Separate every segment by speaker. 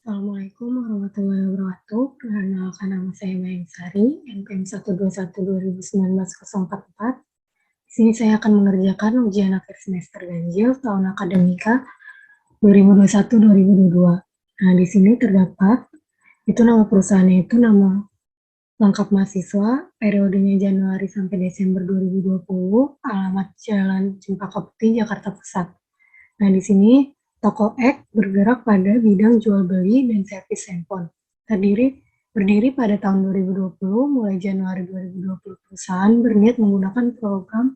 Speaker 1: Assalamualaikum warahmatullahi wabarakatuh. Perkenalkan nama saya Mayang Sari, NPM 121-2019-044. Di sini saya akan mengerjakan ujian akhir semester ganjil tahun akademika 2021-2022. Nah, di sini terdapat itu nama perusahaannya itu nama lengkap mahasiswa, periodenya Januari sampai Desember 2020, alamat Jalan Cempaka Putih, Jakarta Pusat. Nah, di sini toko X bergerak pada bidang jual beli dan servis handphone. Berdiri pada tahun 2020, mulai Januari 2020 perusahaan berniat menggunakan program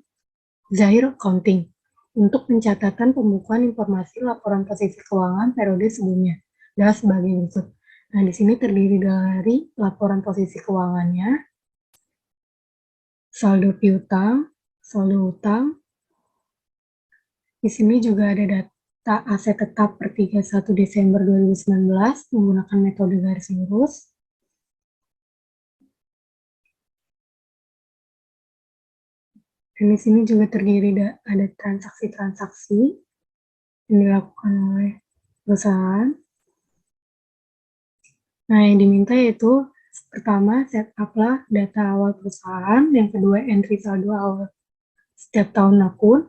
Speaker 1: Zahir Accounting untuk pencatatan pembukuan informasi laporan posisi keuangan periode sebelumnya. Dan sebagai berikut. Nah, di sini terdiri dari laporan posisi keuangannya, saldo piutang, saldo utang. Di sini juga ada data aset tetap per 31 Desember 2019 menggunakan metode garis lurus. Dan di sini juga terdiri ada transaksi-transaksi yang dilakukan oleh perusahaan. Nah, yang diminta yaitu pertama, setup-lah data awal perusahaan, yang kedua, entry saldo awal setiap tahun akun,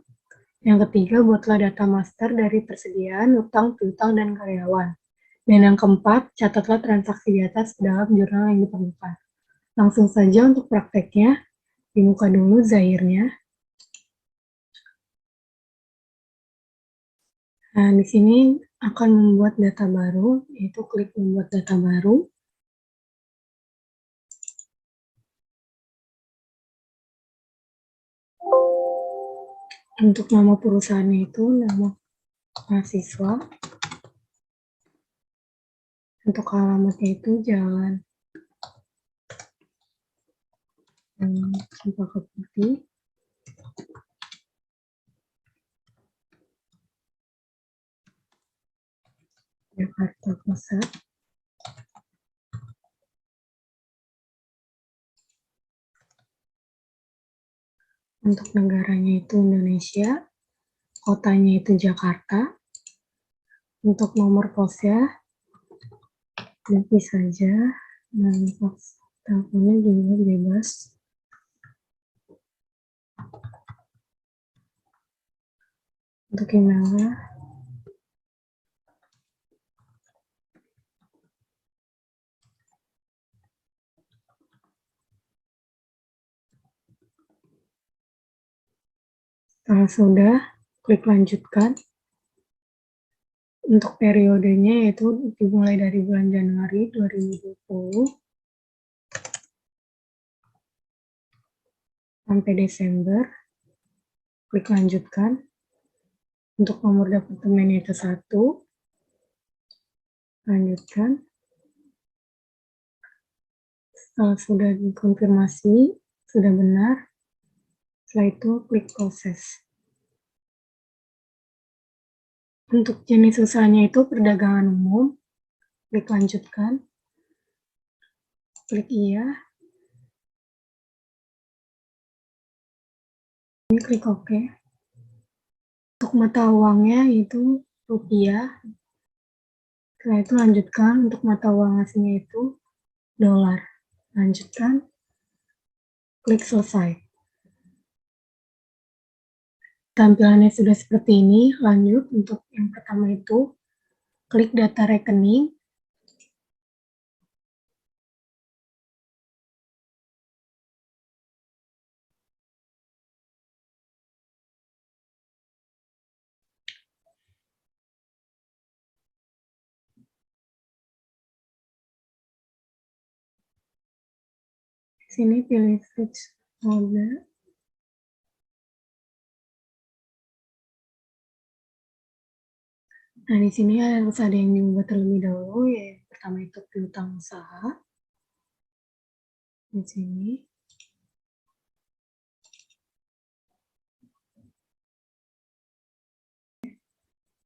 Speaker 1: yang ketiga, buatlah data master dari persediaan, utang, piutang, dan karyawan. Dan yang keempat, catatlah transaksi di atas dalam jurnal yang diperlukan. Langsung saja untuk prakteknya, dibuka dulu Zahirnya. Nah, di sini akan membuat data baru, yaitu klik membuat data baru. Untuk nama perusahaannya itu nama mahasiswa. Untuk alamatnya itu Jalan Cempaka Putih, Jakarta Pusat. Untuk negaranya itu Indonesia, kotanya itu Jakarta. Untuk nomor posnya, nanti saja, dan pos teleponnya juga bebas. Untuk emailnya, setelah sudah, klik lanjutkan. Untuk periodenya yaitu dimulai dari bulan Januari 2020 sampai Desember. Klik lanjutkan. Untuk nomor departemen itu 1. Lanjutkan. Setelah sudah dikonfirmasi, sudah benar. Setelah itu klik proses. Untuk jenis usahanya itu perdagangan umum. Klik lanjutkan. Klik iya. Ini klik OK. Untuk mata uangnya itu rupiah. Setelah itu lanjutkan. Untuk mata uang aslinya itu dolar. Lanjutkan. Klik selesai. Tampilannya sudah seperti ini. Lanjut untuk yang pertama itu klik data rekening. Di sini pilih switch mode. Nah, di sini harus ada yang diubah terlebih dahulu, yaitu pertama itu piutang usaha. Di sini.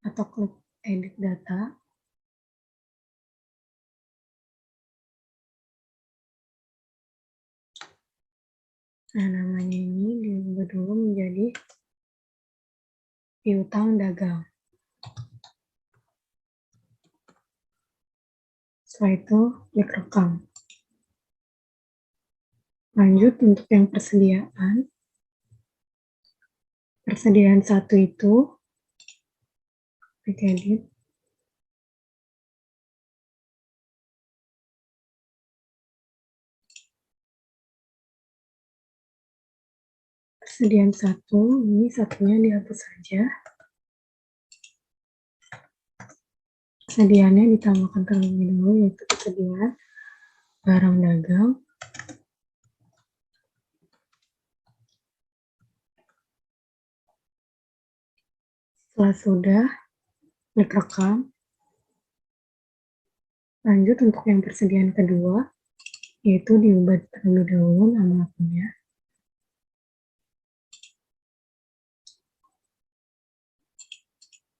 Speaker 1: Atau klik edit data. Nah, namanya ini diubah dulu menjadi piutang dagang. Setelah itu klik rekam. Lanjut untuk yang persediaan. Persediaan 1 itu klik edit. Persediaan 1, ini satunya dihapus saja. Persediaannya ditambahkan terlebih dahulu, yaitu persediaan barang dagang. Setelah sudah, klik rekam. Lanjut untuk yang persediaan kedua, yaitu diubah terlebih dahulu nama akunnya.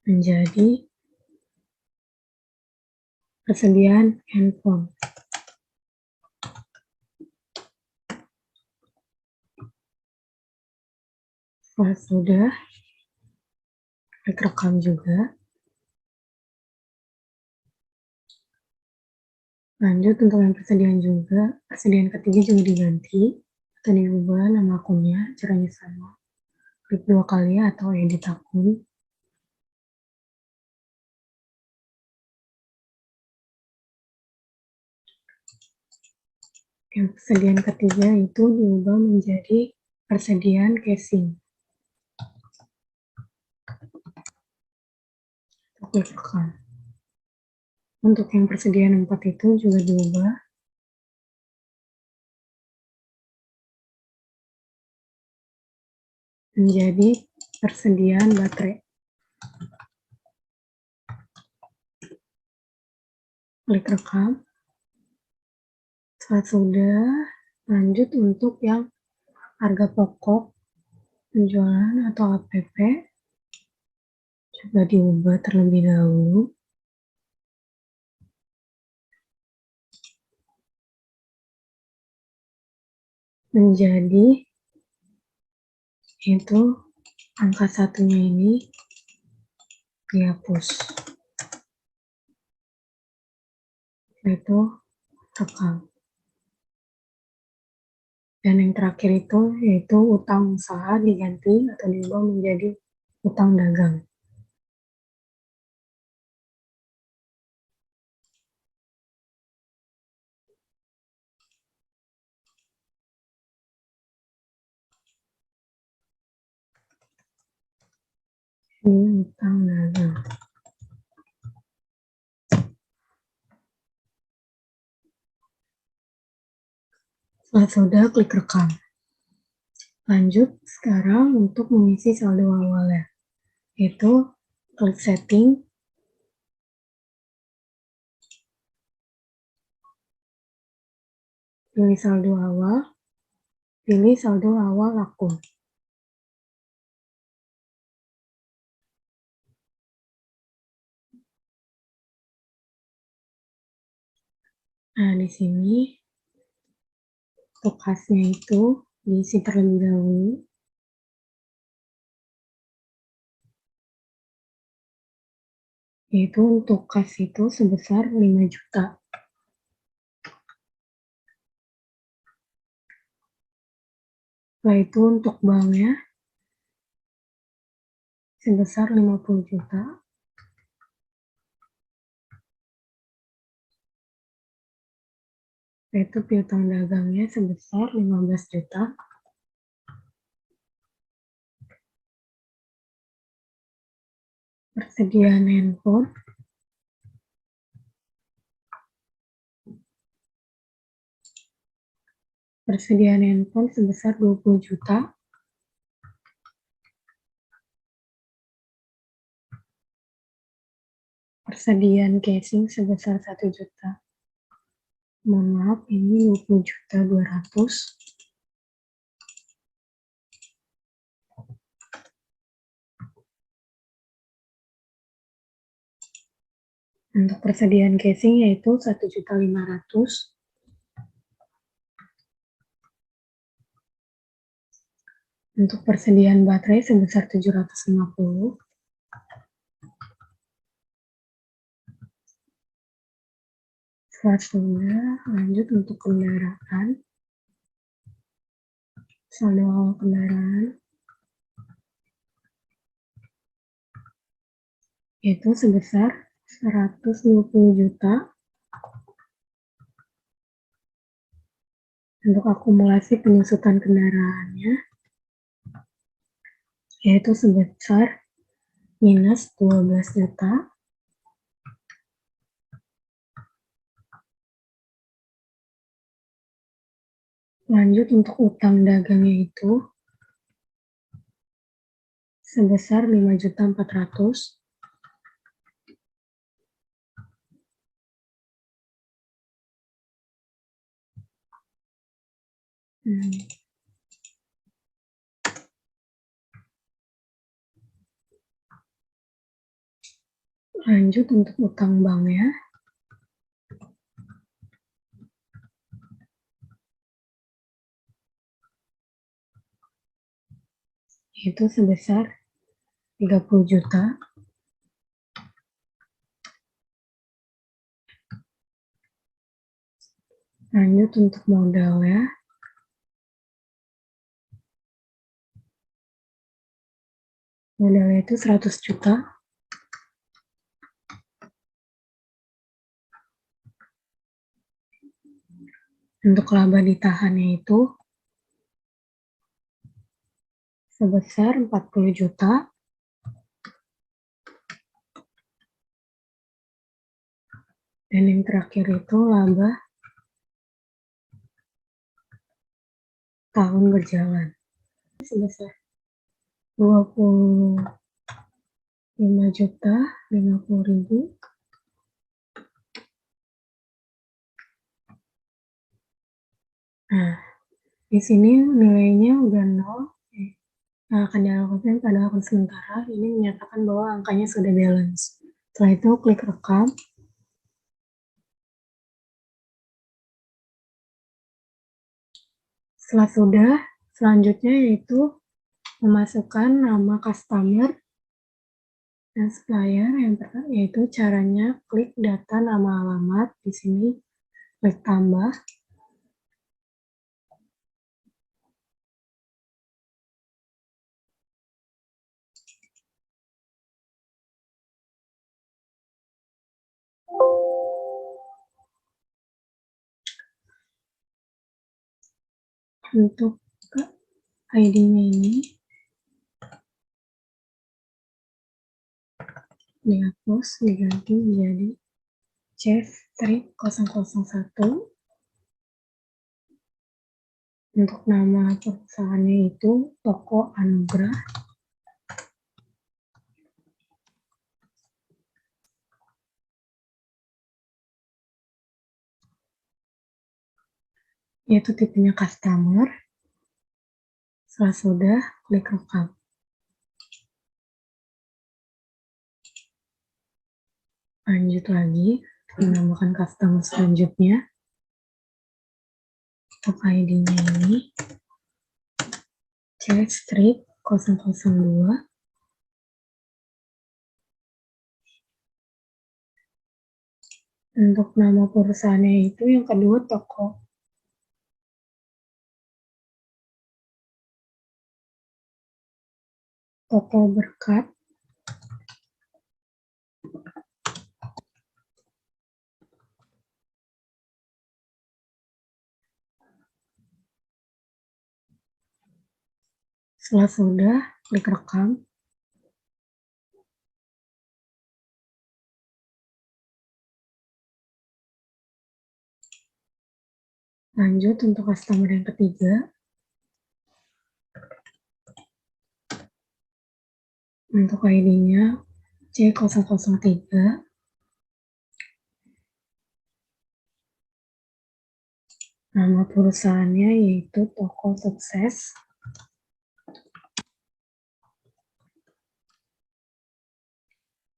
Speaker 1: Menjadi persediaan handphone. Setelah sudah, klik rekam juga. Lanjut untuk yang persediaan juga, persediaan ketiga juga diganti atau diubah nama akunnya, caranya sama. Klik 2 kali atau edit akun. Yang persediaan ketiga itu diubah menjadi persediaan casing. Klik rekam. Untuk yang persediaan 4 itu juga diubah menjadi persediaan baterai. Klik rekam. Setelah sudah, lanjut untuk yang harga pokok penjualan atau APP juga diubah terlebih dahulu menjadi itu angka satunya ini dihapus. Itu rekam. Dan yang terakhir itu yaitu utang usaha diganti atau diubah menjadi utang dagang. Ini utang dagang. Setelah sudah, klik rekam. Lanjut sekarang untuk mengisi saldo awalnya, yaitu klik setting, pilih saldo awal, pilih saldo awal akun. Nah, di sini untuk khasnya itu diisi terlebih dahulu. Yaitu untuk kas itu sebesar 5 juta. Setelah itu untuk banknya sebesar 50 juta. Yaitu piutang dagangnya sebesar 15 juta. Persediaan handphone sebesar 20 juta. Persediaan casing sebesar 1 juta. Mohon maaf, ini 20 juta 200. Untuk persediaan casing yaitu 1 juta 500. Untuk persediaan baterai sebesar 750. Setelah sudah, lanjut untuk kendaraan. Saldo awal kendaraan yaitu sebesar 120 juta. Untuk akumulasi penyusutan kendaraannya yaitu sebesar minus 12 juta. Lanjut untuk utang dagangnya itu sebesar 5.400.000. Lanjut untuk utang banknya itu sebesar 30 juta. Lanjut untuk modalnya itu 100 juta. Untuk laba ditahannya itu sebesar 40 juta. Dan yang terakhir itu laba tahun berjalan sebesar 25.050.000. Nah, di sini nilainya udah 0. Akan dialokasikan pada akun sementara. Ini menyatakan bahwa angkanya sudah balance. Setelah itu klik rekam. Setelah sudah, selanjutnya yaitu memasukkan nama customer dan supplier. Yang pertama yaitu caranya klik data nama alamat. Di sini klik tambah. Untuk ID-nya ini dihapus, diganti menjadi C-001. Untuk nama perusahaannya itu Toko Anugrah. Yaitu tipenya customer. Setelah sudah, klik rekam. Lanjut lagi, menambahkan customer selanjutnya. Untuk ID-nya ini C-002. Untuk nama perusahaannya itu yang kedua Toko Berkat. Setelah sudah, klik rekam. Lanjut untuk customer yang ketiga. Untuk ID-nya C003. Nama perusahaannya yaitu Toko Sukses.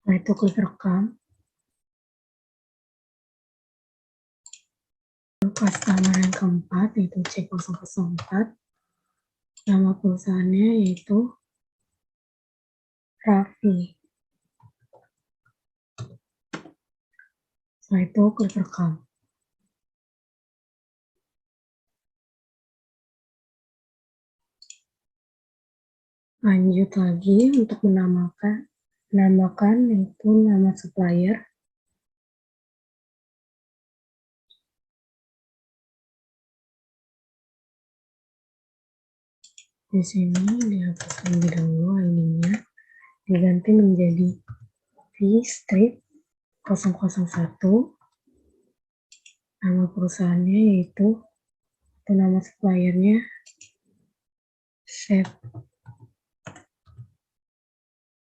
Speaker 1: Setelah itu klik rekam. Untuk customer yang keempat yaitu C004. Nama perusahaannya yaitu Raffi. Setelah itu klik rekam. Lanjut lagi untuk menambahkan itu nama supplier. Di sini dihapus terlebih dahulu ID-nya, diganti menjadi V-Strip 001. Nama perusahaannya yaitu nama suppliernya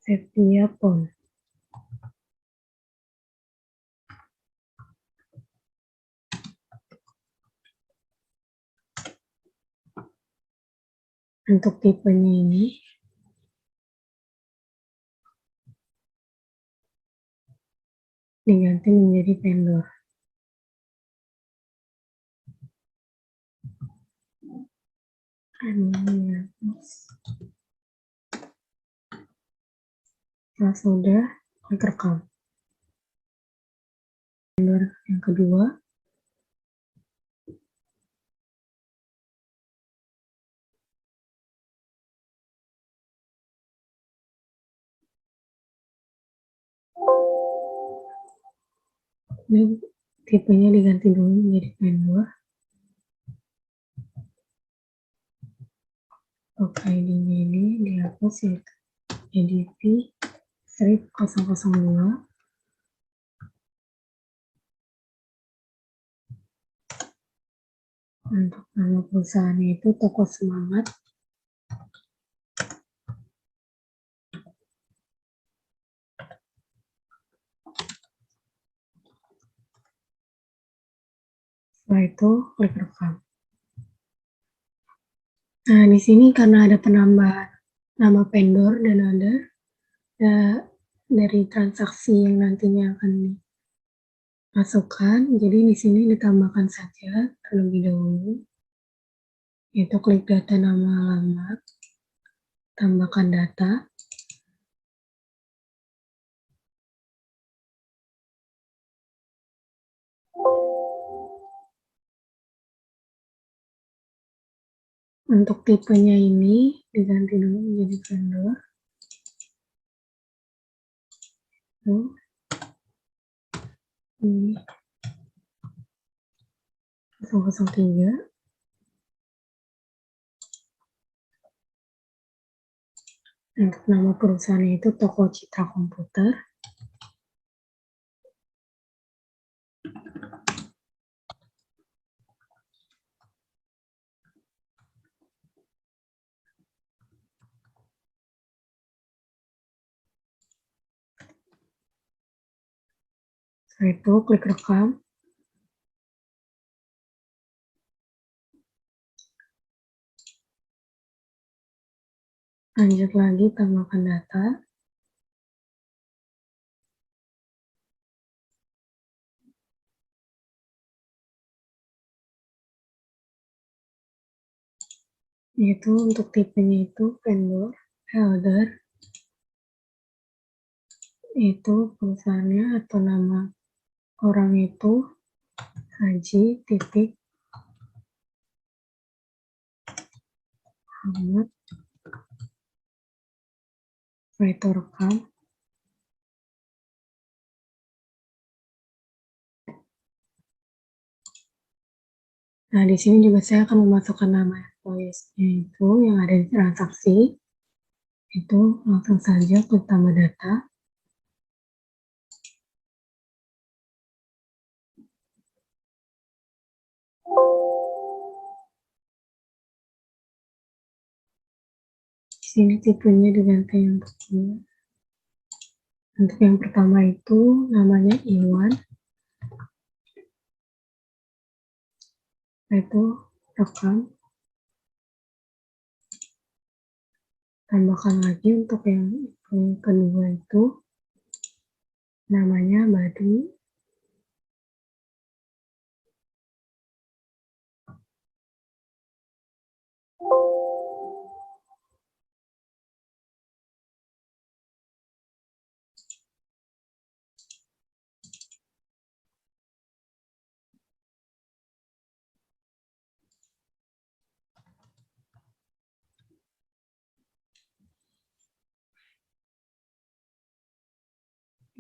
Speaker 1: Septiapon. Untuk tipenya ini diganti menjadi vendor. Setelah sudah, klik rekam. Vendor yang kedua, ini tipenya diganti dulu menjadi vendor. ID-nya ini dihapus yaitu jadi V-Strip 002. Untuk nama perusahaannya itu Toko Semangat. Setelah itu klik rekam. Nah, di sini karena ada penambahan nama vendor dan ada dari transaksi yang nantinya akan dimasukkan, jadi di sini ditambahkan saja terlebih dahulu, yaitu klik data nama alamat, tambahkan data. Untuk tipenya ini diganti dulu menjadi vendor. Ini 003. Untuk nama perusahaannya itu Toko Citra Komputer. Setelah itu klik rekam. Lanjut lagi, tambahkan data. Yaitu untuk tipenya itu vendor, holder, itu perusahaannya atau nama orang itu Haji titik Ahmad. Setelah itu rekam. Nah, di sini juga saya akan memasukkan nama employees-nya itu yang ada di transaksi. Itu langsung saja klik tambah data. Di sini tipenya diganti untuk yang pertama itu namanya Iwan. Itu rekam. Tambahkan lagi untuk yang kedua itu namanya Badi.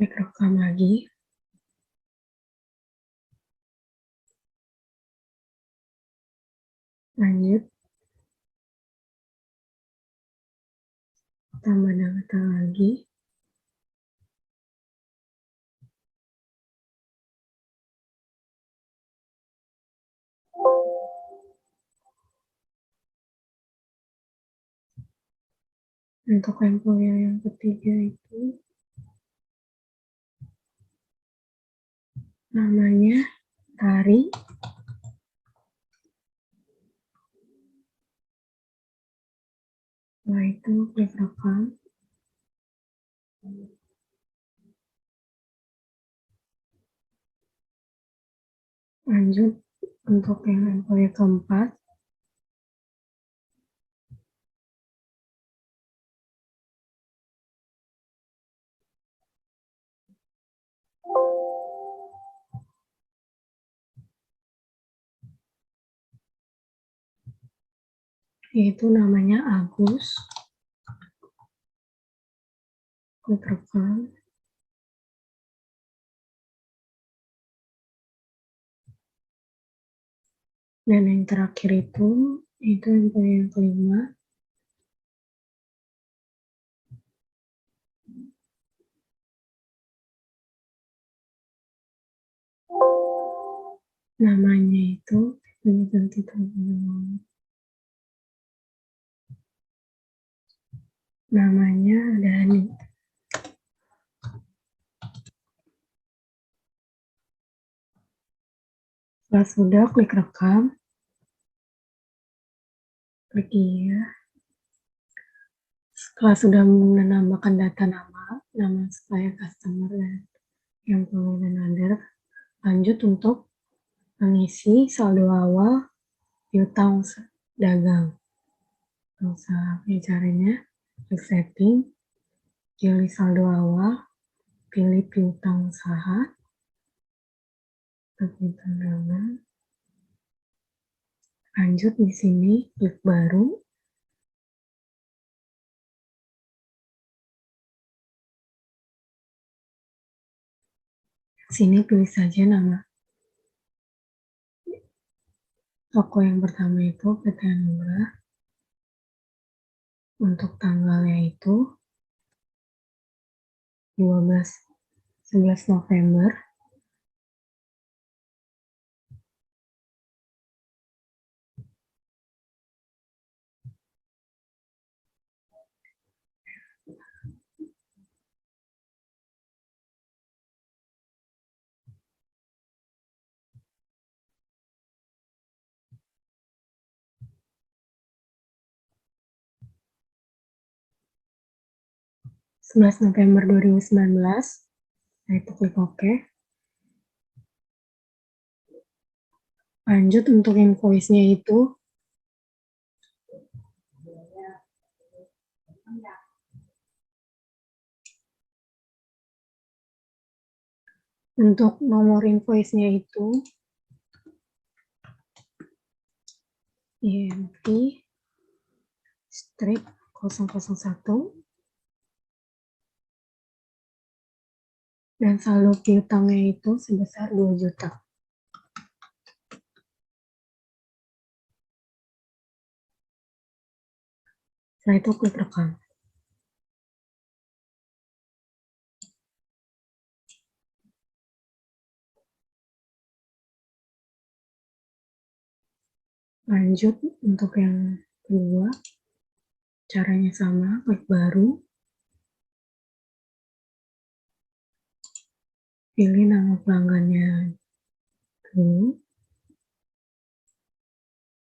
Speaker 1: Klik rekam lagi. Lanjut, tambah data lagi. Untuk employer yang ketiga itu namanya Tari. Setelah itu klik rekam. Lanjut, untuk yang employer keempat, yaitu namanya Agus. Klik rekam. Dan yang terakhir itu employer yang kelima. Namanya itu ini ganti namanya Dani. Setelah sudah, klik rekam. Klik iya. Setelah sudah menambahkan data nama supplier, customer, dan employee dan other, lanjut untuk mengisi saldo awal piutang dagang. Caranya, klik setting, pilih saldo awal, pilih piutang usaha, piutang dagang. Lanjut di sini, klik baru. Sini pilih saja nama toko yang pertama itu PT Anugrah. Untuk tanggalnya itu 11 November. November 2019. Nah, itu klik OK. Lanjut untuk invoice-nya itu untuk nomor invoice-nya itu IMT strip 001 dan saldo piutangnya itu sebesar 2 juta. Setelah itu klik rekam. Lanjut untuk yang kedua, caranya sama, klik baru, pilih nama pelanggannya dulu.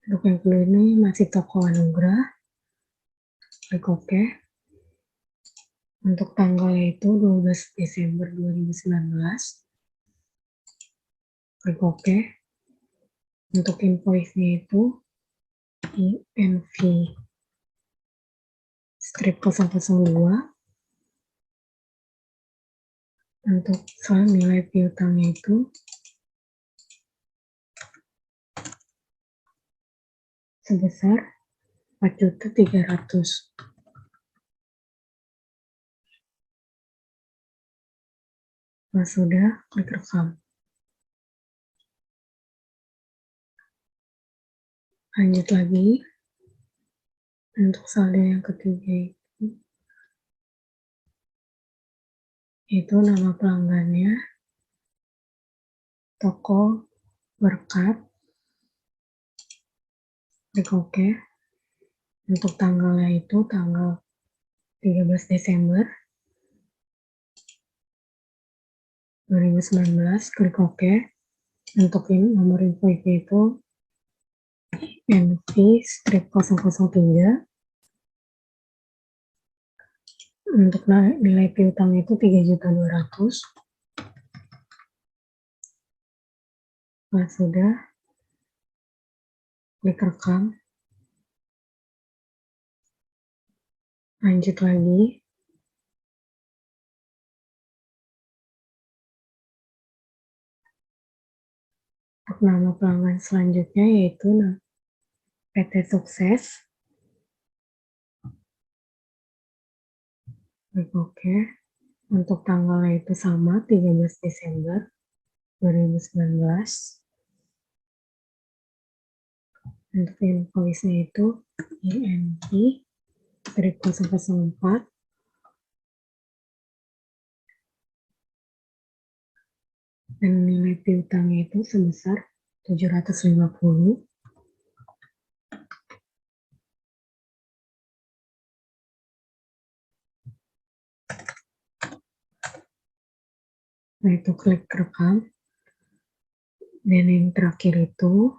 Speaker 1: Untuk yang kedua ini masih toko Anugrah, klik OK. Untuk tanggalnya itu 12 Desember 2019, klik OK. Untuk invoice-nya itu INV strip 002. Untuk nilai piutangnya itu sebesar 4.300.000. Setelah sudah, klik rekam. Lanjut lagi. Untuk saldo yang ketiga itu nama pelanggannya, toko berkat, klik OK. Untuk tanggalnya itu tanggal 13 Desember 2019, klik OK. Untuk nomor info itu NV-003. Untuk nilai piutang itu 3.200.000. Nah, sudah, klik rekam. Lanjut lagi. Untuk nama pelanggan selanjutnya yaitu PT Sukses. Klik OK. Untuk tanggalnya itu sama, 13 Desember 2019. Untuk invoice-nya itu INV-004. Dan nilai piutangnya itu sebesar 750. Nah, itu klik rekam. Dan yang terakhir itu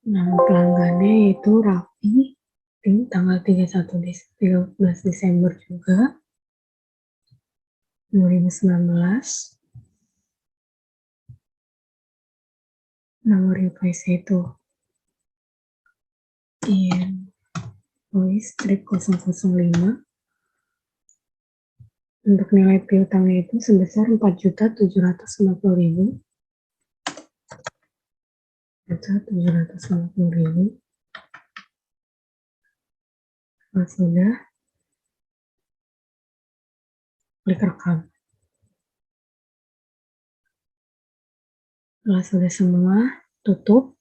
Speaker 1: nama pelanggannya itu Raffi, tanggal 13 Desember juga 2019. Nomor invoice itu invoice 005. Untuk nilai piutangnya itu sebesar 4.750.000. 4.750.000. Nah, sudah, klik rekam. Setelah sudah semua, tutup.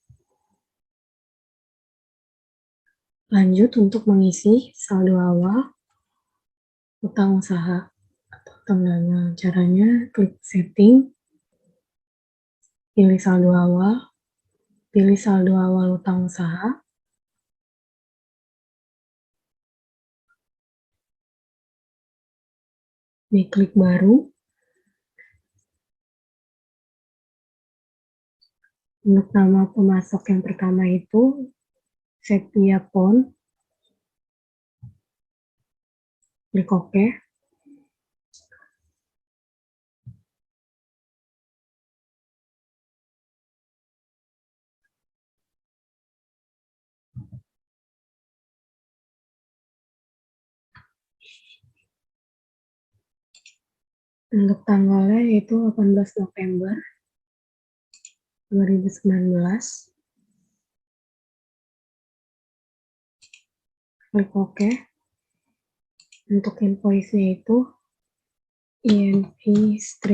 Speaker 1: Lanjut untuk mengisi saldo awal utang usaha atau tengahnya. Caranya klik setting, pilih saldo awal utang usaha. Diklik baru. Untuk nama pemasok yang pertama itu Sepia Pon. Klik OK. Untuk tanggalnya yaitu 18 November 2019. Klik OK. Untuk invoice-nya itu INV-00023.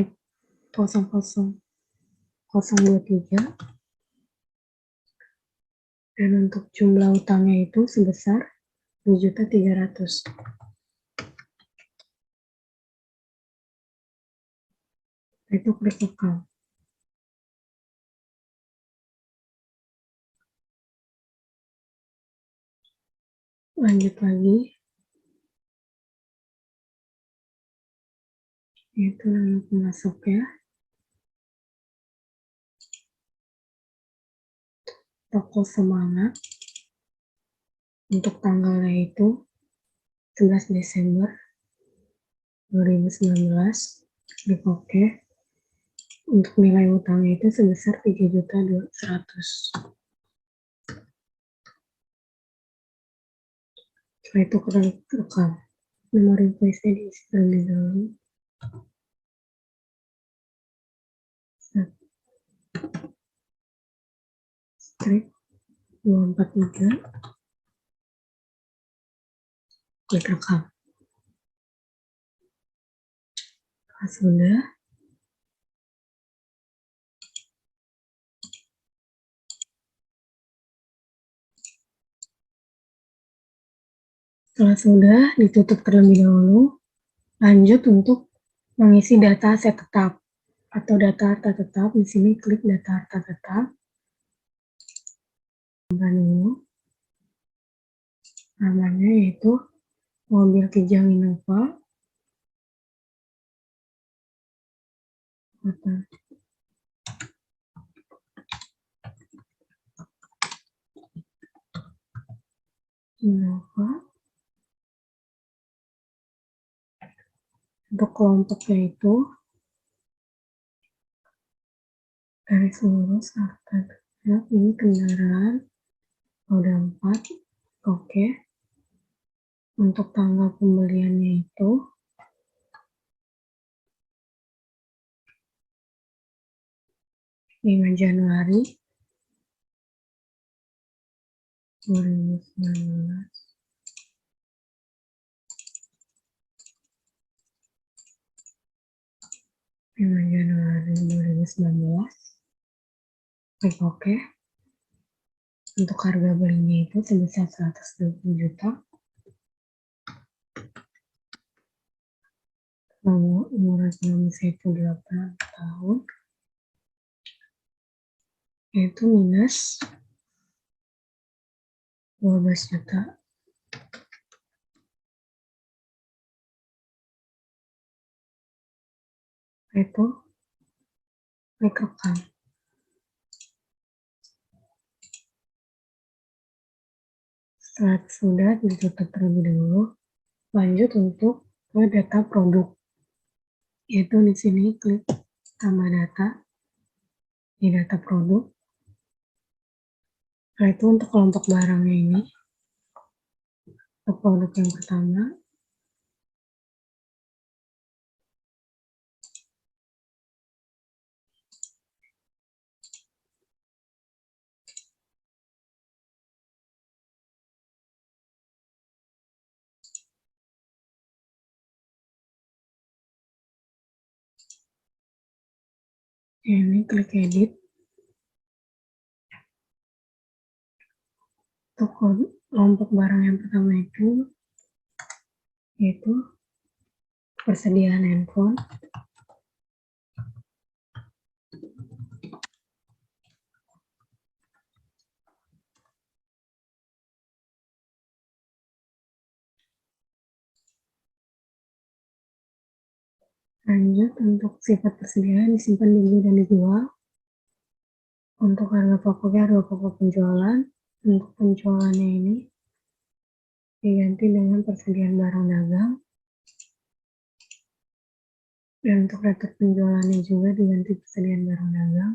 Speaker 1: Dan untuk jumlah utangnya itu sebesar 2.300.000. Itu klik rekam. Lanjut lagi. Itu nama pemasoknya. Toko Semangat. Untuk tanggalnya itu 11 Desember 2019. Klik OK. Untuk nilai utangnya itu sebesar 3.200.000. Setelah itu klik rekam. Nomor invoice-nya diisi terlebih dahulu. Klik 243, klik rekam. Sudah, setelah sudah ditutup terlebih dahulu, lanjut untuk mengisi data aset tetap atau data harta tetap. Di sini klik data harta tetap. Dulu namanya yaitu mobil Kijang Innova. Innova. Untuk kelompoknya itu garis lurus harta tetap, ini kendaraan roda 4. Oke. Untuk tanggal pembeliannya itu 5 Januari 2019. 5 Januari 2019. Klik OK. Untuk harga belinya itu sebesar 120 juta. Umur ekonomi saya itu 8 tahun. Yaitu minus 12 juta. Itu klik rekam. Setelah sudah ditutup terlebih dahulu, lanjut untuk ke data produk. Yaitu di sini klik tambah data di data produk. Nah, itu untuk kelompok barangnya ini. Untuk produk yang pertama, ini klik edit. Untuk kelompok barang yang pertama itu yaitu persediaan handphone. Lanjut untuk sifat persediaan disimpan, dibeli, dan dijual. Untuk harga pokoknya harga pokok penjualan. Untuk penjualannya ini diganti dengan persediaan barang dagang. Dan untuk retur penjualannya juga diganti persediaan barang dagang.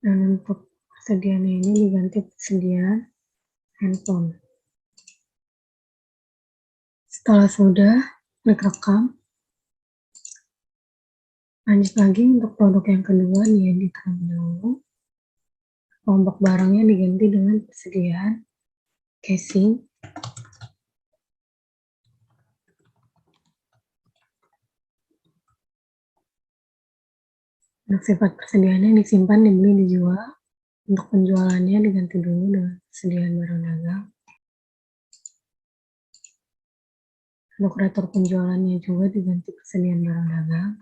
Speaker 1: Dan untuk persediaannya ini diganti persediaan handphone. Setelah sudah, klik rekam. Lanjut lagi untuk produk yang kedua, diedit terlebih dahulu. Kelompok barangnya diganti dengan persediaan casing. Untuk sifat persediaannya disimpan, dibeli, dijual. Untuk penjualannya diganti dulu dengan persediaan barang dagang. Untuk retur penjualannya juga diganti persediaan barang dagang.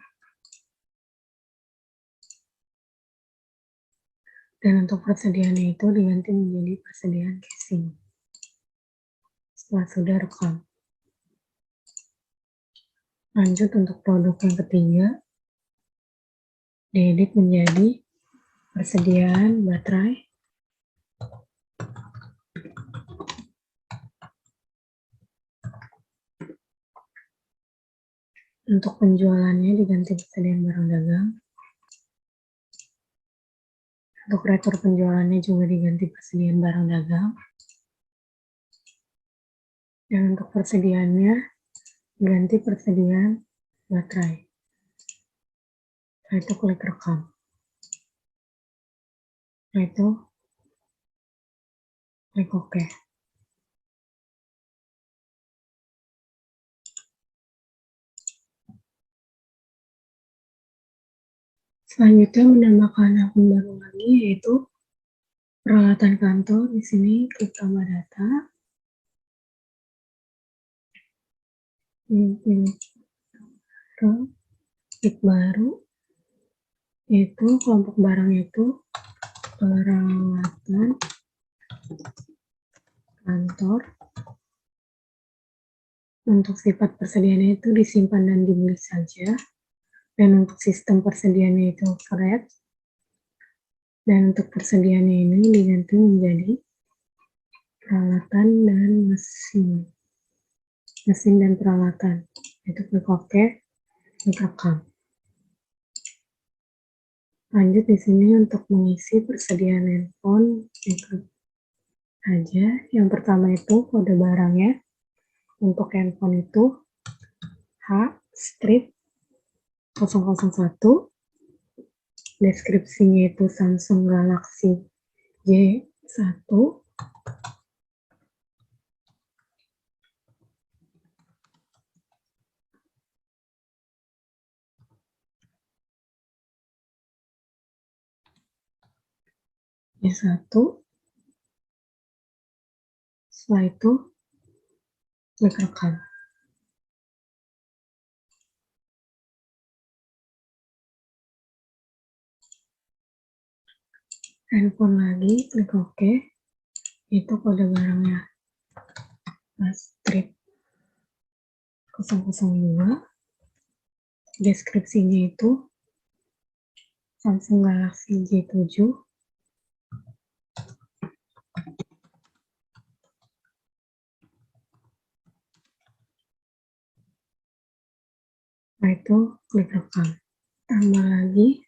Speaker 1: Dan untuk persediaannya itu diganti menjadi persediaan casing. Setelah sudah, rekam. Lanjut untuk produk yang ketiga, diedit menjadi persediaan baterai. Untuk penjualannya diganti persediaan barang dagang. Untuk retur penjualannya juga diganti persediaan barang dagang. Dan untuk persediaannya diganti persediaan baterai. Setelah itu klik rekam. Setelah itu klik OK. Selanjutnya menambahkan akun baru lagi, yaitu peralatan kantor. Di sini klik tambah data. Klik baru. Itu kelompok barang itu peralatan kantor. Untuk sifat persediaannya itu disimpan dan dibeli saja. Dan untuk sistem persediaannya itu flat. Dan untuk persediaannya ini diganti menjadi peralatan dan mesin. Mesin dan peralatan. Itu klik OK, klik rekam. Lanjut di sini untuk mengisi persediaan handphone, klik aja. Yang pertama itu kode barangnya. Untuk handphone itu H-001. Deskripsinya itu Samsung Galaxy J1. J1. Setelah itu klik rekam. Handphone lagi, klik OK. Itu kode barangnya strip 002. Deskripsinya itu Samsung Galaxy J7. Setelah itu klik rekam. Tambah lagi.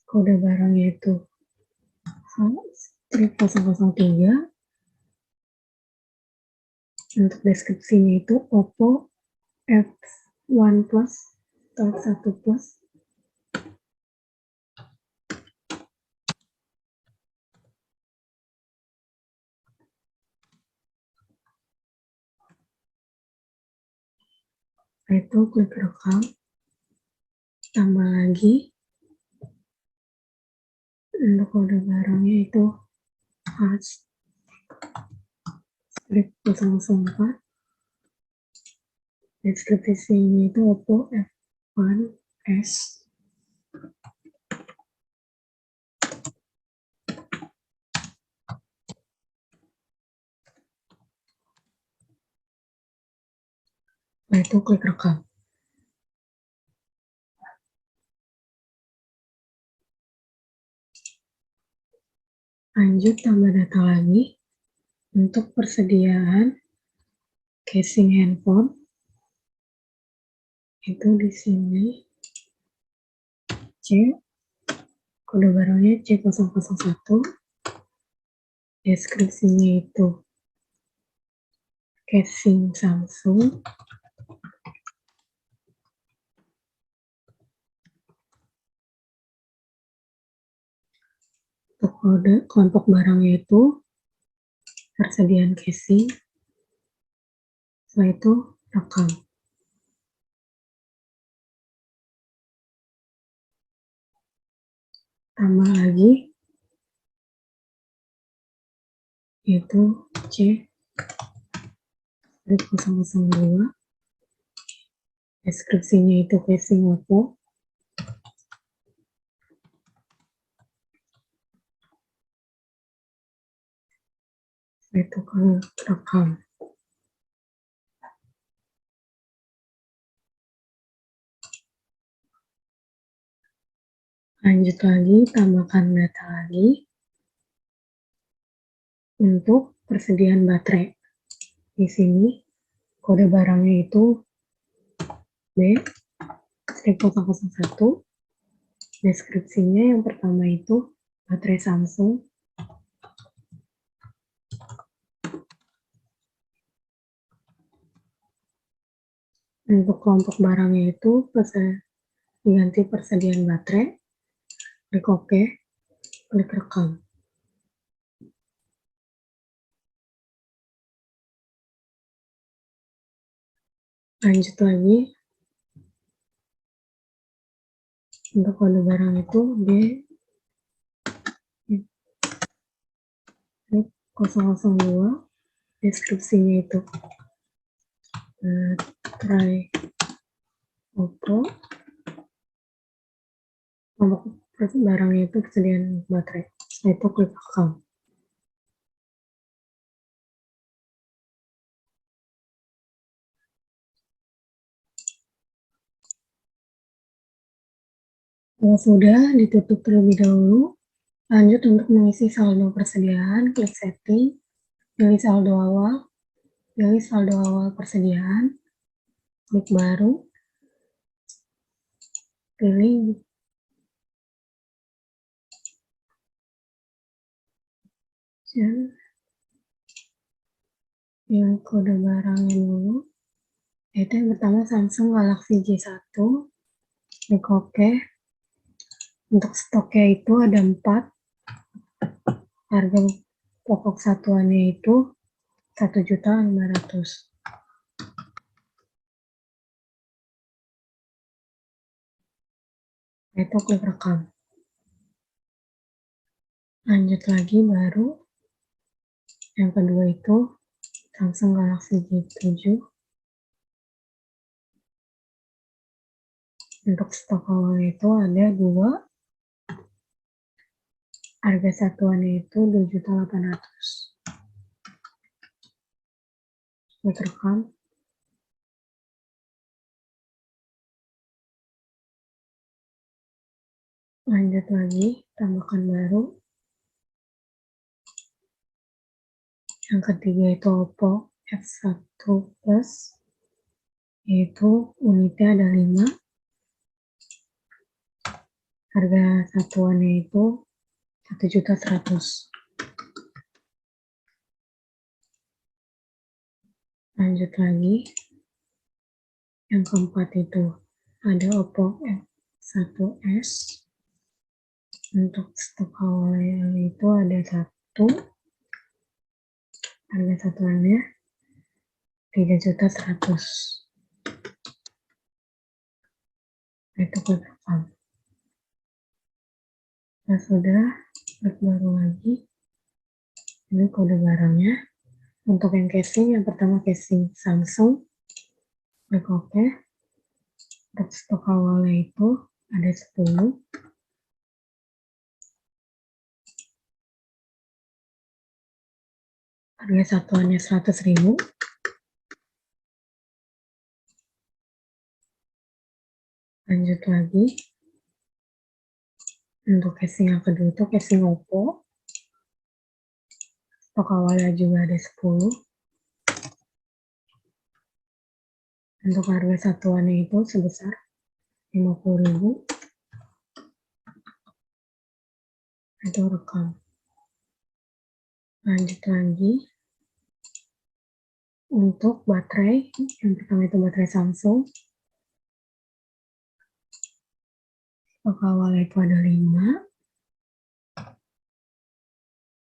Speaker 1: Kode barangnya itu H-003. Untuk deskripsinya itu Oppo F1 Plus atau F1 Plus. Setelah itu klik rekam. Tambah lagi. Untuk kode barangnya itu H-004. Deskripsinya itu Oppo F1S. Setelah itu klik rekam. Lanjut tambah data lagi. Untuk persediaan casing handphone itu di sini kode barangnya C001. Deskripsinya itu casing Samsung. Untuk kode kelompok barangnya itu persediaan casing. Setelah itu rekam. Tambah lagi yaitu C002. Deskripsinya itu casing Oppo. Setelah itu rekam. Lanjut lagi, tambahkan data lagi untuk persediaan baterai. Di sini kode barangnya itu B-001. Deskripsinya yang pertama itu baterai Samsung. Untuk kelompok barangnya itu diganti persediaan baterai, klik OK, klik rekam. Lanjut lagi. Untuk kode barang itu D002, deskripsinya itu baterai Oppo, kelompok barangnya itu persediaan baterai. Setelah itu klik rekam. Kalau sudah, ditutup terlebih dahulu. Lanjut untuk mengisi saldo persediaan, klik setting, pilih saldo awal, pilih saldo awal persediaan, klik baru, pilih kode barangnya dulu. Itu yang pertama Samsung Galaxy J1, klik OK. Untuk stoknya itu ada 4, harga pokok satuannya itu 1.500.000. Itu klik rekam. Lanjut lagi baru yang kedua itu Samsung Galaxy J7. Untuk stok awal itu ada 2, harga satuannya itu 2.800.000. Klik rekam. Lanjut lagi, tambahkan baru. Yang ketiga itu Oppo F1 Plus, yaitu unitnya ada 5, harga satuannya itu 1.100.000. Lanjut lagi, yang keempat itu ada Oppo F1s. Untuk stok awalnya itu ada 1, harga satuannya 3.100.000. Itu klik rekam. Nah, sudah, klik baru lagi. Ini kode barangnya. Untuk yang casing, yang pertama casing Samsung, klik OK. Untuk stok awalnya itu ada 10, harga satuannya 100.000. Lanjut lagi, untuk casing yang kedua itu casing Oppo, stok awalnya juga ada 10, untuk harga satuannya itu sebesar 50.000. Itu rekam. Lanjut lagi, untuk baterai, yang pertama itu baterai Samsung, stok awalnya itu ada 5,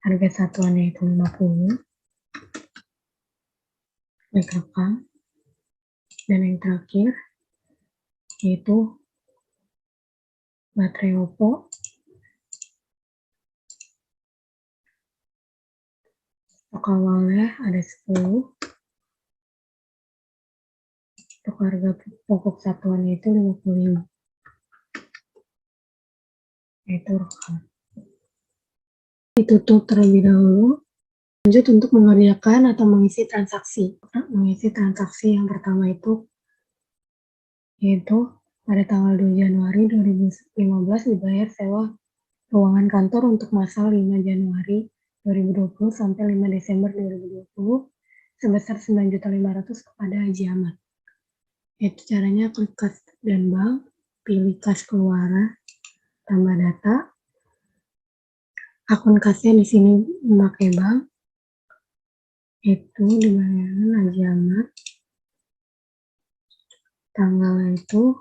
Speaker 1: harga satuannya itu 50, klik rekam. Dan yang terakhir yaitu baterai Oppo, stok awalnya ada 10, untuk harga pokok satuannya itu 50.000. Itu rekam. Ditutup terlebih dahulu. Lanjut untuk mengerjakan atau mengisi transaksi. Mengisi transaksi yang pertama itu yaitu pada tanggal 2 Januari 2015 dibayar sewa ruangan kantor untuk masa 5 Januari 2020 sampai 5 Desember 2020 sebesar 9.500.000 kepada Haji Ahmad. Itu caranya klik kas dan bank, pilih kas keluaran, tambah data. Akun kasnya di sini memakai bank, itu dibayarkan Haji Ahmad. tanggalnya itu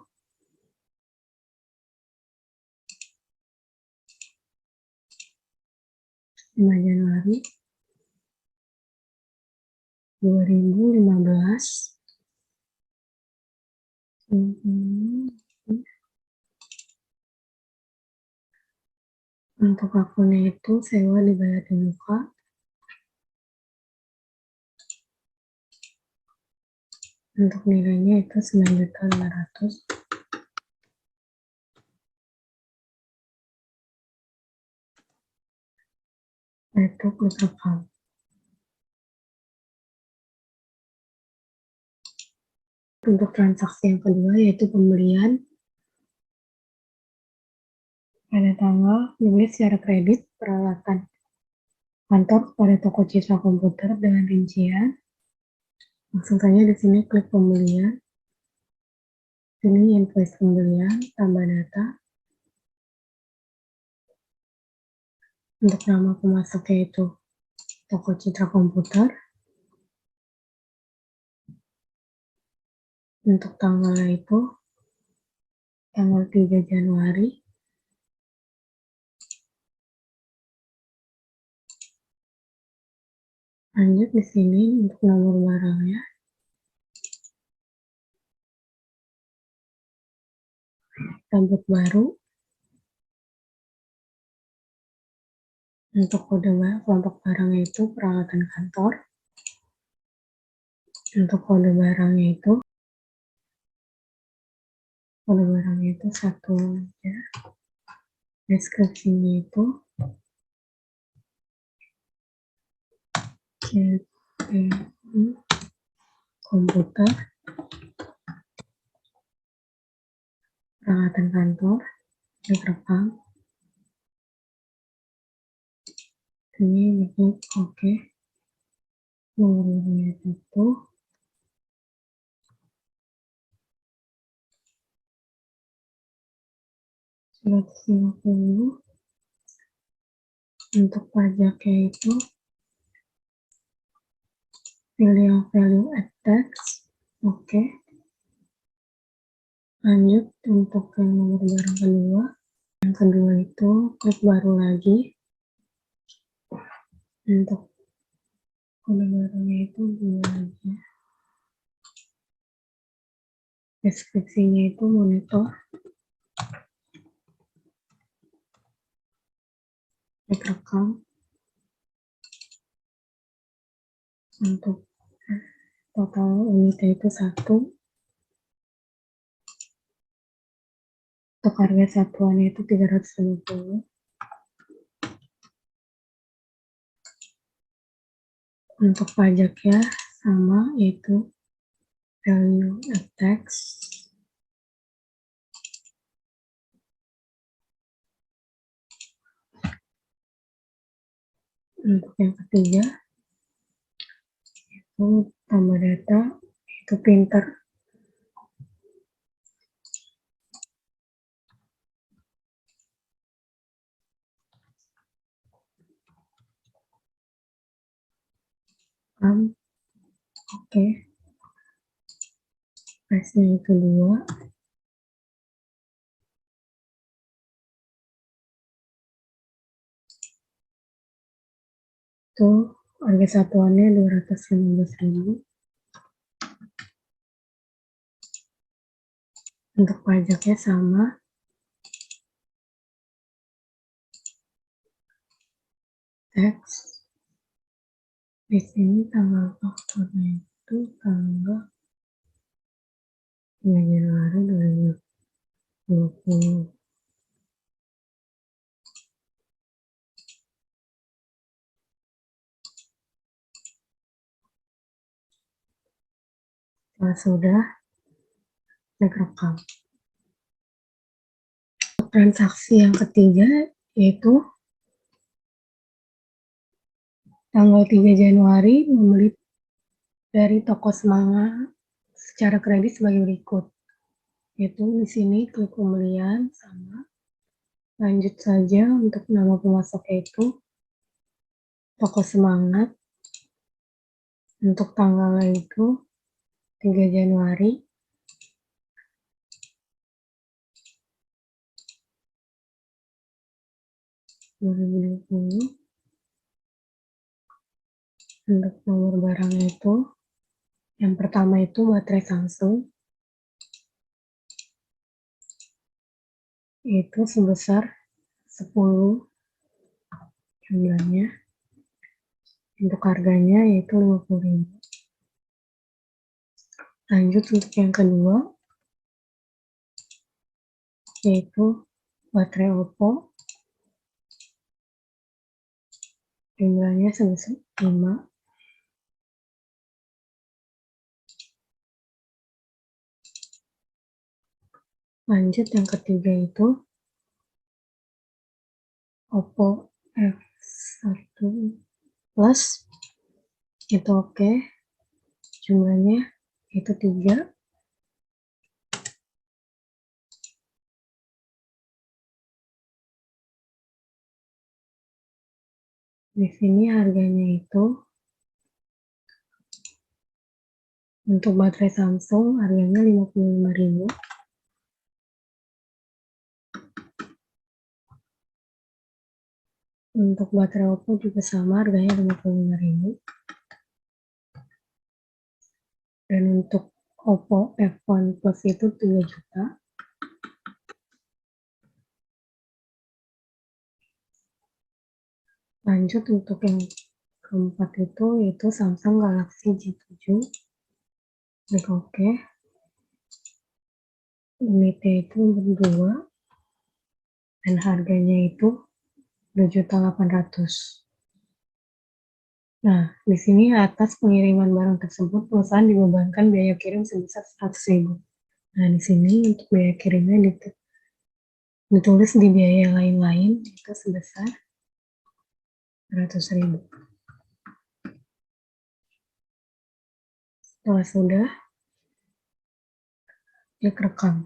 Speaker 1: 5 Januari 2015. Untuk akunnya itu sewa dibayar di muka. Untuk nilainya itu 9.500.000. Itu klik rekam. Untuk transaksi yang kedua yaitu pembelian pada tanggal membeli secara kredit peralatan kantor pada toko Citra Komputer dengan rincian. Langsung saja di sini klik pembelian. Ini invoice pembelian, tambah data. Untuk nama pemasoknya itu toko Citra Komputer. Untuk tanggalnya itu tanggal 3 Januari. Lanjut di sini untuk nomor barangnya. Tablet baru. Untuk kode kelompok barangnya itu peralatan kantor. Untuk kode barangnya itu satu aja. Deskripsinya itu CPU komputer peralatan kantor direkam. Ini diklik oke. Nomornya itu 150. Untuk pajaknya itu pilih value add tax. Oke. Lanjut untuk yang nomor barang kedua. Yang kedua itu klik baru lagi. Untuk kode barangnya itu 2 aja. Deskripsinya itu monitor. Klik rekam. Untuk total unitnya itu 1. Untuk harga satuannya itu 350. Untuk pajaknya sama, yaitu value add tax. Untuk yang ketiga itu tambah data, itu printer. Oke. Price-nya itu 2. Itu harga satuannya 215.000. Untuk pajaknya sama. Tax. Di sini tanggal fakturnya itu tanggal 3 Januari 2020. Setelah sudah, klik rekam. Untuk transaksi yang ketiga yaitu tanggal 3 Januari membeli dari toko Semangat secara kredit sebagai berikut. Yaitu di sini klik pembelian sama. Lanjut saja untuk nama pemasoknya itu toko Semangat. Untuk tanggalnya itu 3 Januari. 2020. Untuk nomor barangnya itu, yang pertama itu baterai Samsung, itu sebesar 10 jumlahnya. Untuk harganya yaitu 50.000. Lanjut untuk yang kedua, yaitu baterai Oppo, jumlahnya sebesar 5. Lanjut yang ketiga itu Oppo F1 Plus, itu oke, jumlahnya itu 3. Di sini harganya itu untuk baterai Samsung harganya 55.000. Untuk baterai Oppo juga sama, harganya 55.000. Dan untuk Oppo F1 Plus itu 3 juta. Lanjut untuk yang keempat itu yaitu Samsung Galaxy J7. Klik OK. Limitnya itu berdua. Dan harganya itu 2.800.000. Nah, di sini atas pengiriman barang tersebut perusahaan dibebankan biaya kirim sebesar 100.000. Nah, di sini untuk biaya kirimnya ditulis di biaya lain-lain itu sebesar 100.000. Setelah sudah, klik rekam.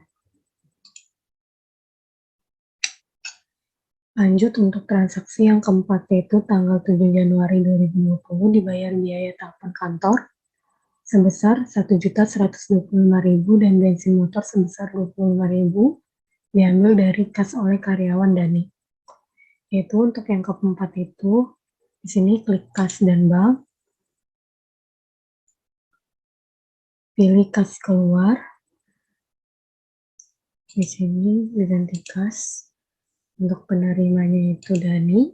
Speaker 1: Lanjut untuk transaksi yang keempat, yaitu tanggal 7 Januari 2020 dibayar biaya telepon kantor sebesar 1.125.000 dan bensin motor sebesar 25.000 diambil dari kas oleh karyawan Dani. Yaitu untuk yang keempat itu, di sini klik kas dan bank, pilih kas keluar, di sini diganti kas, untuk penerimanya itu Dani.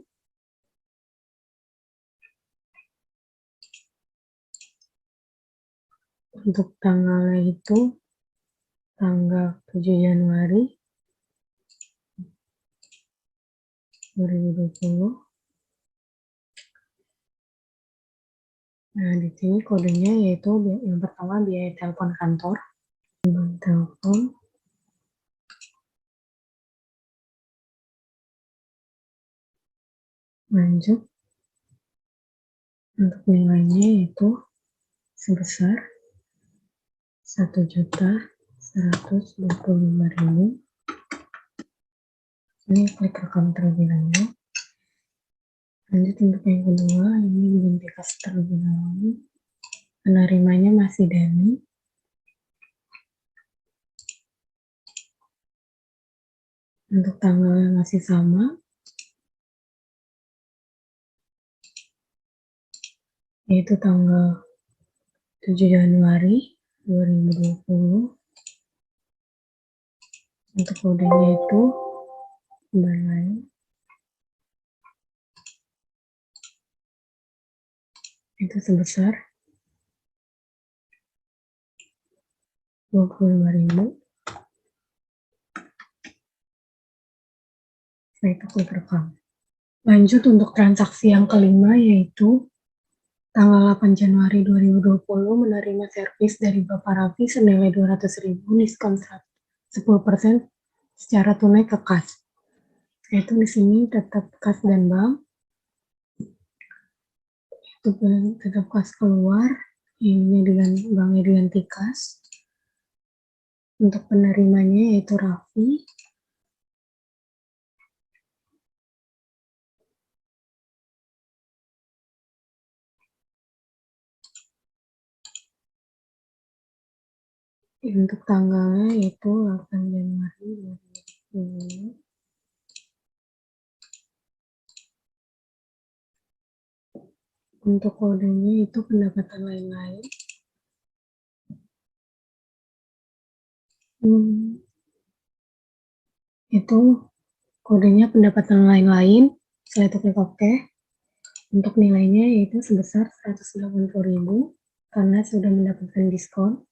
Speaker 1: Untuk tanggalnya itu tanggal 7 Januari 2020. Nah, di sini kodenya yaitu yang pertama biaya telepon kantor, telepon, lanjut untuk nilainya yaitu sebesar 1.125.000. Ini klik rekam terlebih dahulu. Lanjut untuk yang kedua, ini diganti kas terlebih dahulu. Penerimanya masih Dani. Untuk tanggalnya masih sama, yaitu tanggal 7 Januari 2020. Untuk kodenya itu kembali lagi. Itu sebesar 25.000. Setelah itu klik rekam. Lanjut untuk transaksi yang kelima, yaitu tanggal 8 Januari 2020 menerima servis dari Bapak Raffi senilai 200.000 diskon 10% secara tunai ke kas. Yaitu di sini tetap kas dan bank. Itu tetap kas keluar, ini banknya diganti kas. Untuk penerimanya yaitu Raffi. Untuk tanggalnya yaitu 8 Januari 2020. Untuk kodenya itu pendapatan lain-lain. Itu kodenya pendapatan lain-lain. Setelah itu klik OK. Untuk nilainya yaitu sebesar 180.000 karena sudah mendapatkan diskon.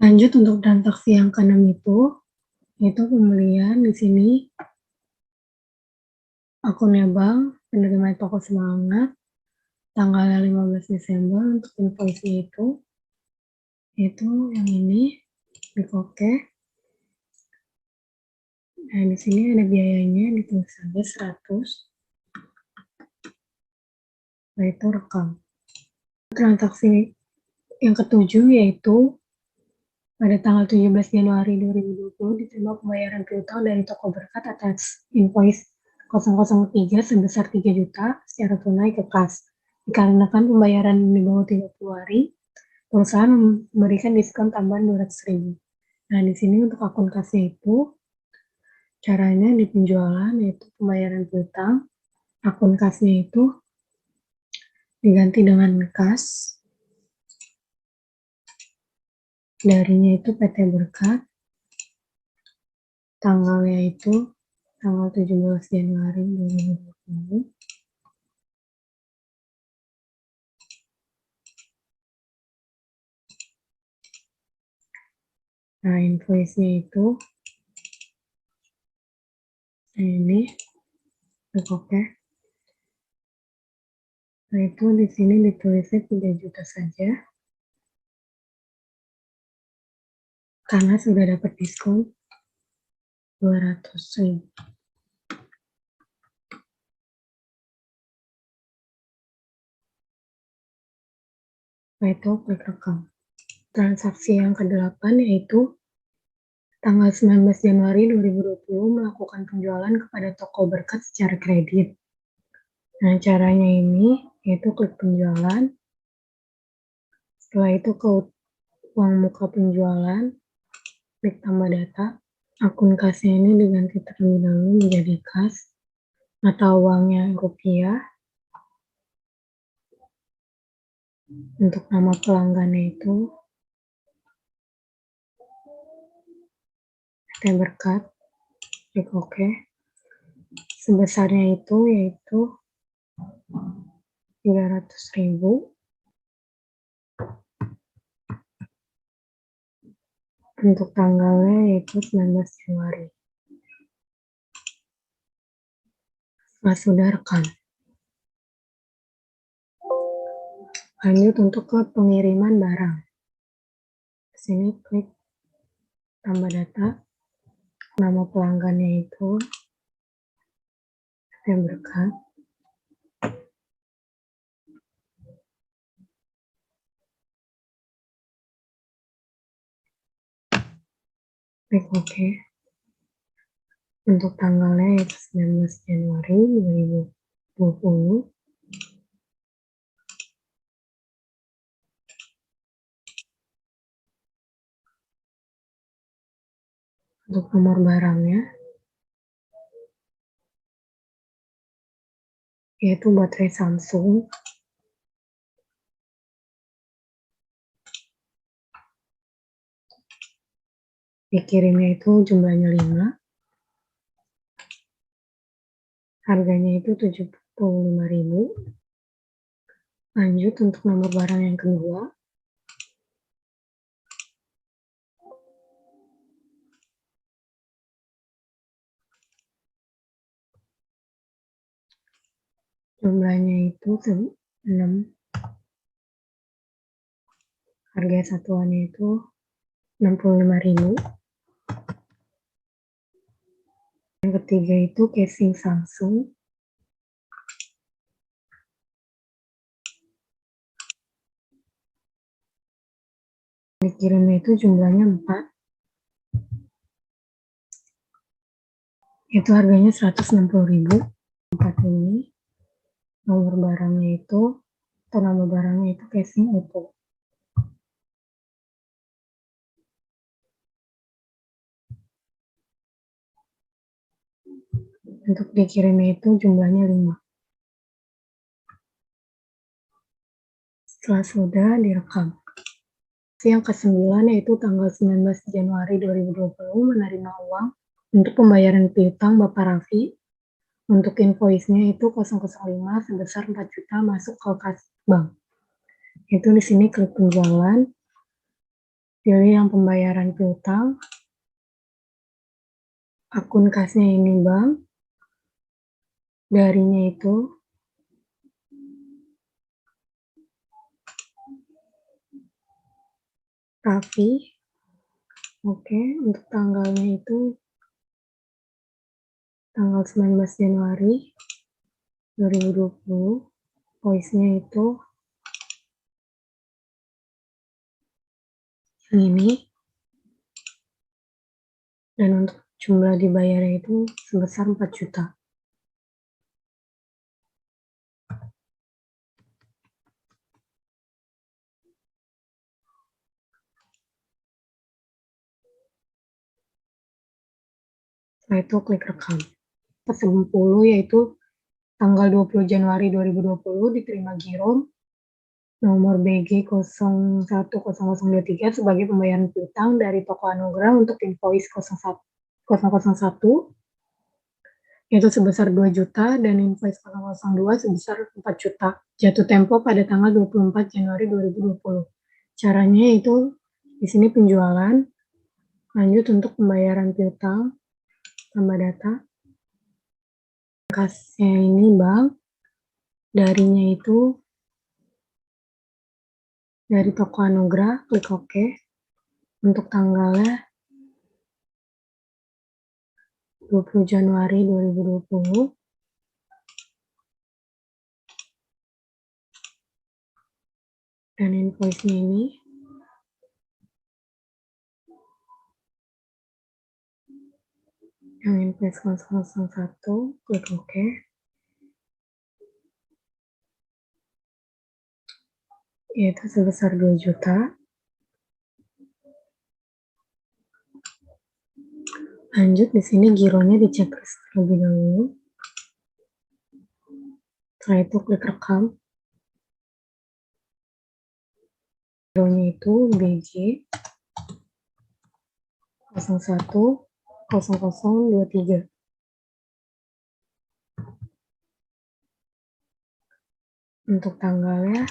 Speaker 1: Lanjut untuk transaksi yang ke-6 itu, yaitu pembelian di sini akunnya bank, penerima toko semangat, tanggal 15 Desember untuk invoice itu yang ini, klik OK. Nah, di sini ada biayanya, ditulis saja 100. Nah, itu rekam. Transaksi yang ke-7 yaitu pada tanggal 17 Januari 2020 diterima pembayaran piutang dari toko berkat atas invoice 003 sebesar 3 juta secara tunai ke kas. Dikarenakan pembayaran di bawah 30 hari, perusahaan memberikan diskon tambahan 200.000. Nah, di sini untuk akun kasnya itu, caranya di penjualan yaitu pembayaran piutang, akun kasnya itu diganti dengan kas, darinya itu PT Berkat, tanggalnya itu tanggal 17 Januari 2020. Nah, invoice-nya itu ini, klik OK. Nah, itu di sini ditulisnya 3 juta saja karena sudah dapat diskon 200.000. Nah, itu klik rekam. Transaksi yang ke-8 yaitu tanggal 19 Januari 2020 melakukan penjualan kepada toko berkat secara kredit. Nah, caranya ini yaitu klik penjualan. Setelah itu ke uang muka penjualan, klik tambah data. Akun kasnya ini diganti terlebih dahulu menjadi kas. Mata uangnya rupiah. Untuk nama pelanggannya itu PT Berkat, klik OK. Sebesarnya itu yaitu 300.000. Untuk tanggalnya yaitu 19 Januari. Nah, sudah rekam. Lanjut untuk ke pengiriman barang. Di sini klik tambah data. Nama pelanggannya itu PT Berkat. Klik OK. Untuk tanggalnya yaitu 19 Januari 2020. Untuk nomor barangnya yaitu baterai Samsung. Dikirimnya itu jumlahnya 5. Harganya itu 75.000. Lanjut untuk nomor barang yang kedua. Jumlahnya itu 6. Harga satuannya itu 65.000. Yang ketiga itu casing Samsung. Dikirimnya itu jumlahnya 4. Itu harganya 160.000. 4 ini. nomor barangnya itu, atau nama barangnya itu casing Oppo. Untuk dikirimnya itu jumlahnya 5. Setelah sudah direkam. Yang ke-9 yaitu tanggal 19 Januari 2020 menerima uang untuk pembayaran piutang Bapak Raffi. Untuk invoice-nya itu 005 sebesar 4 juta masuk ke kas bank. Itu di sini klik penjualan, pilih yang pembayaran piutang, akun kasnya ini bank, darinya itu Raffi. Oke, untuk tanggalnya itu tanggal 19 Januari 2020, voice-nya itu ini, dan untuk jumlah dibayarnya itu sebesar 4 juta. Setelah itu klik rekam. Ke-10 yaitu tanggal 20 Januari 2020 diterima giro nomor BG 010023 sebagai pembayaran piutang dari Toko Anugrah untuk invoice 001 yaitu sebesar 2 juta dan invoice 002 sebesar 4 juta. Jatuh tempo pada tanggal 24 Januari 2020. Caranya itu di sini penjualan, lanjut untuk pembayaran piutang, tambah data, kasnya ini bank, darinya itu dari Toko Anugrah, klik OK. Untuk tanggalnya 20 Januari 2020. Dan invoice-nya ini yang invoice 001, klik OK. Yaitu sebesar 2 juta. Lanjut di sini gironya dicek terlebih dahulu. Setelah itu klik rekam. Gironya itu BG 010023. Untuk tanggalnya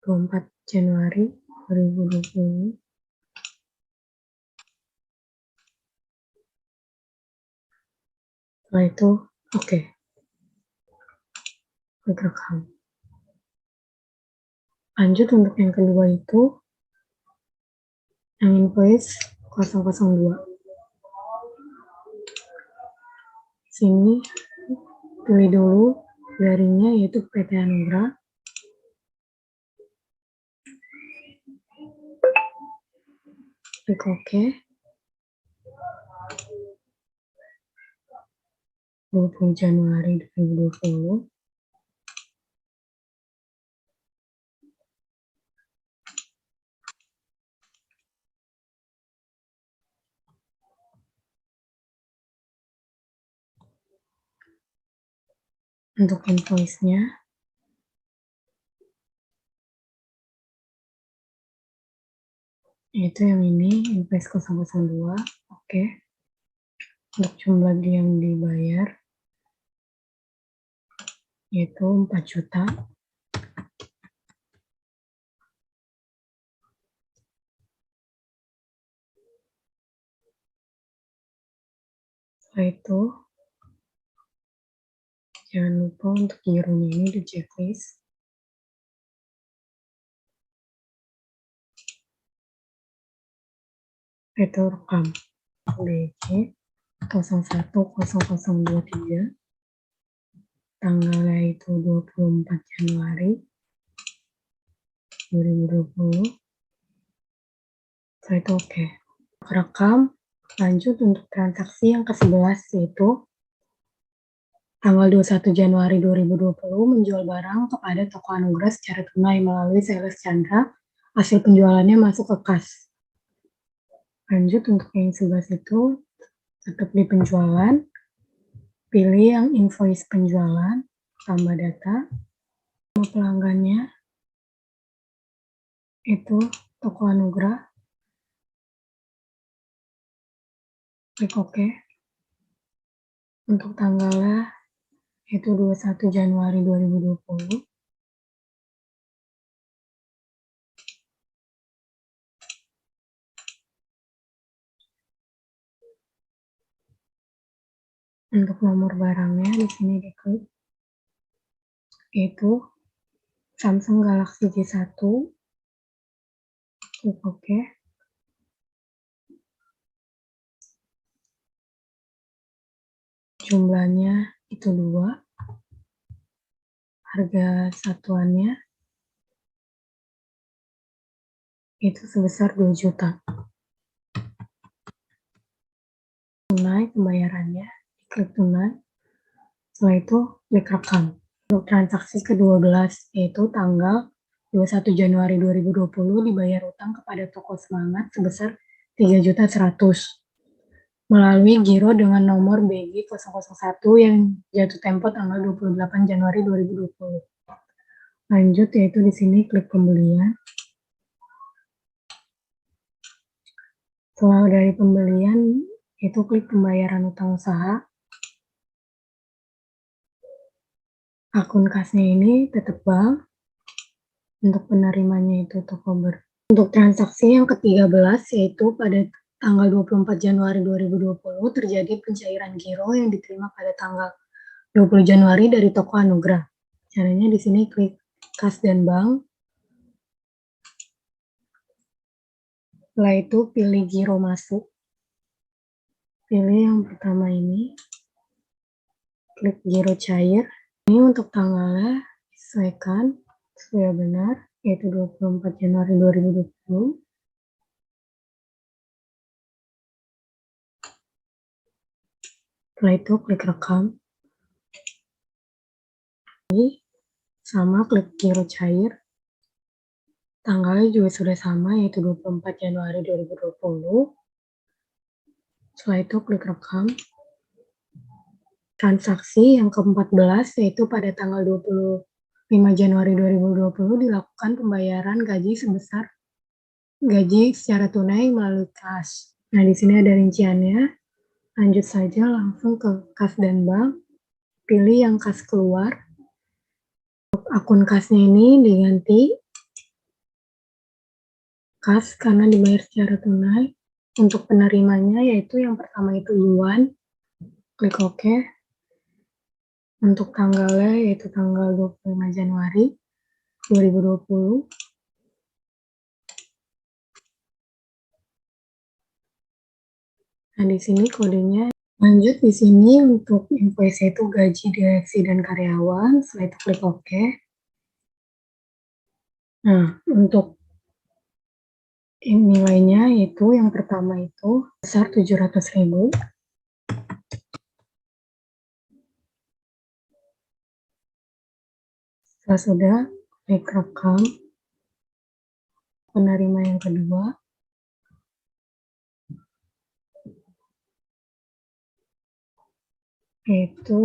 Speaker 1: 24 Januari 2020. Setelah itu oke. Klik rekam. Lanjut untuk yang kedua itu yang invoice 002. Sini pilih dulu darinya yaitu PT Anugrah. Klik OK. 20 Januari 2020. Untuk invoice-nya yaitu yang ini, invoice 002. Oke. Untuk jumlah yang dibayar yaitu 4 juta. Setelah itu jangan lupa untuk gironya ini di checklist. Itu rekam BG 010023, tanggalnya itu 24 Januari 2020. Setelah itu oke. Rekam. Lanjut untuk transaksi yang ke-11 yaitu tanggal 21 Januari 2020 menjual barang kepada toko Anugrah secara tunai melalui sales Chandra. Hasil penjualannya masuk ke kas. Lanjut untuk yang sebelah situ, tetap di penjualan, pilih yang invoice penjualan, tambah data, nama pelanggannya, itu toko Anugrah, klik OK. Untuk tanggalnya itu 21 Januari 2020. Untuk nomor barangnya di sini diklik, itu Samsung Galaxy J1, klik OK. Jumlahnya itu 2, harga satuannya itu sebesar 2 juta. Tunai pembayarannya, klik tunai. Setelah itu klik rekam. Untuk transaksi ke-12 yaitu tanggal 21 Januari 2020 dibayar utang kepada toko Semangat sebesar 3.100.000 melalui giro dengan nomor BG 001 yang jatuh tempo tanggal 28 Januari 2020. Lanjut yaitu di sini klik pembelian. Setelah dari pembelian itu klik pembayaran utang usaha. Akun kasnya ini tetap bank. Untuk penerimanya itu toko Untuk transaksi yang ke-13 yaitu pada tanggal 24 Januari 2020 terjadi pencairan giro yang diterima pada tanggal 20 Januari dari toko Anugrah. Caranya di sini klik kas dan bank. Setelah itu pilih giro masuk. Pilih yang pertama ini. Klik giro cair. Ini untuk tanggalnya disesuaikan supaya benar, yaitu 24 Januari 2020. Setelah itu klik rekam. Ini sama klik giro cair. Tanggalnya juga sudah sama, yaitu 24 Januari 2020. Setelah itu klik rekam. Transaksi yang ke-14 yaitu pada tanggal 25 Januari 2020 dilakukan pembayaran gaji sebesar gaji secara tunai melalui kas. Nah, di sini ada rinciannya. Lanjut saja langsung ke kas dan bank. Pilih yang kas keluar. Untuk akun kasnya ini diganti kas karena dibayar secara tunai. Untuk penerimanya yaitu yang pertama itu Yuan. Klik OK. Untuk tanggalnya yaitu tanggal 25 Januari 2020. Nah, di sini kodenya. Lanjut di sini untuk invoice itu gaji direksi dan karyawan. Setelah itu klik OK. Nah, untuk nilainya itu yang pertama itu besar 700.000. Setelah sudah, klik rekam. Penerima yang kedua. Yaitu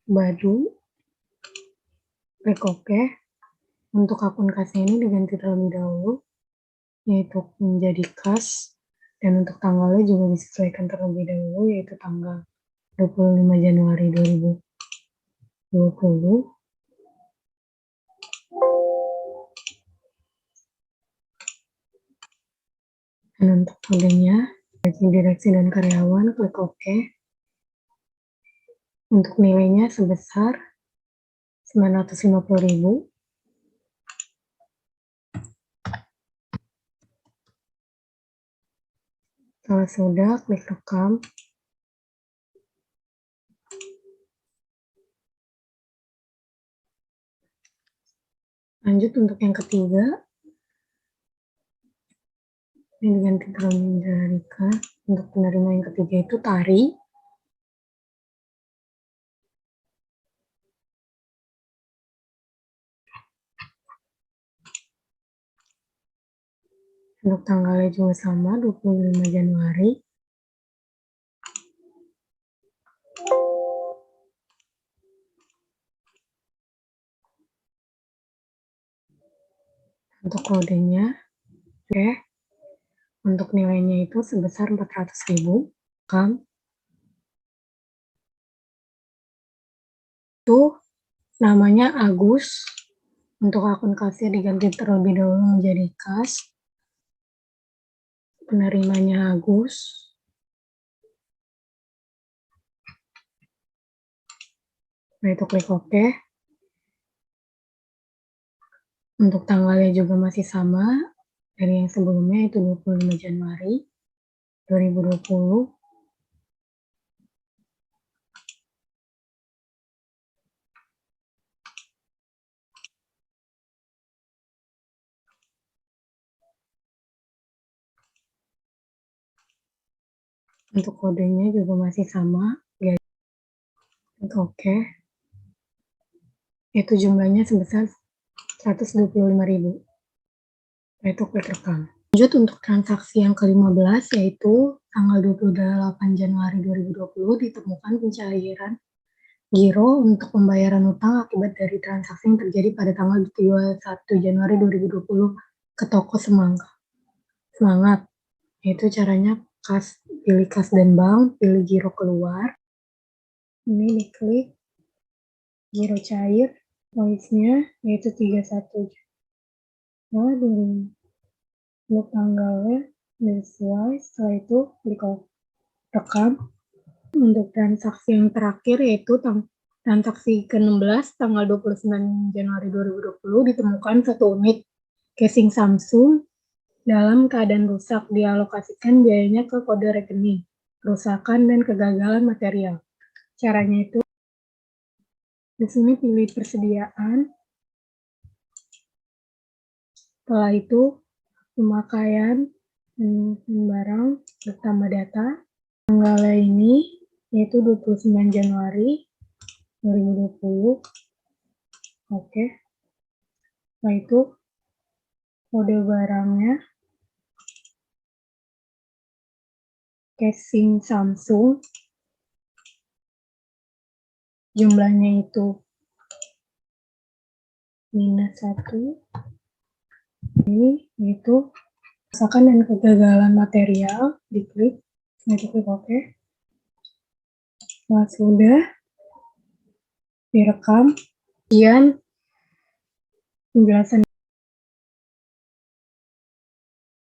Speaker 1: Badu. Klik OK. Untuk akun kasnya ini diganti terlebih dahulu, yaitu menjadi kas. Dan untuk tanggalnya juga disesuaikan terlebih dahulu, yaitu tanggal 25 Januari 2020. Dan untuk kodenya, gaji direksi dan karyawan, klik OK. Untuk nilainya sebesar 950.000. Setelah sudah, klik rekam. Lanjut untuk yang ketiga. Ini diganti terlebih dari kas. Untuk penerima yang ketiga itu Tari. Untuk tanggalnya juga sama, 25 Januari. Untuk kodenya, oke. Untuk nilainya itu sebesar 400.000. Itu namanya Agus. Untuk akun kasnya diganti terlebih dahulu menjadi kas. Penerimanya Agus. Nah, itu klik OK. Untuk tanggalnya juga masih sama dari yang sebelumnya, itu 25 Januari 2020. Untuk kodenya juga masih sama, ya. Untuk OK. Itu jumlahnya sebesar 125.000. Nah, itu klik rekam. Lanjut untuk transaksi yang ke-15, yaitu tanggal 28 Januari 2020 ditemukan pencairan giro untuk pembayaran utang akibat dari transaksi yang terjadi pada tanggal 21 Januari 2020 ke toko Semangat. Yaitu caranya pilih kas dan bank, pilih giro keluar. Ini diklik giro cair, poinnya yaitu 31 Januari. Untuk tanggalnya sesuai, setelah itu klik rekam. Untuk transaksi yang terakhir yaitu transaksi ke-16 tanggal 29 Januari 2020 ditemukan 1 unit casing Samsung dalam keadaan rusak, dialokasikan biayanya ke kode rekening, kerusakan dan kegagalan material. Caranya itu di sini pilih persediaan. Setelah itu pemakaian barang bertambah data. Tanggalnya ini yaitu 29 Januari 2020. Oke. Setelah itu kode barangnya casing Samsung. Jumlahnya itu -1. Ini yaitu kerusakan dan kegagalan material, diklik. Klik OK. Setelah sudah direkam, kemudian penjelasan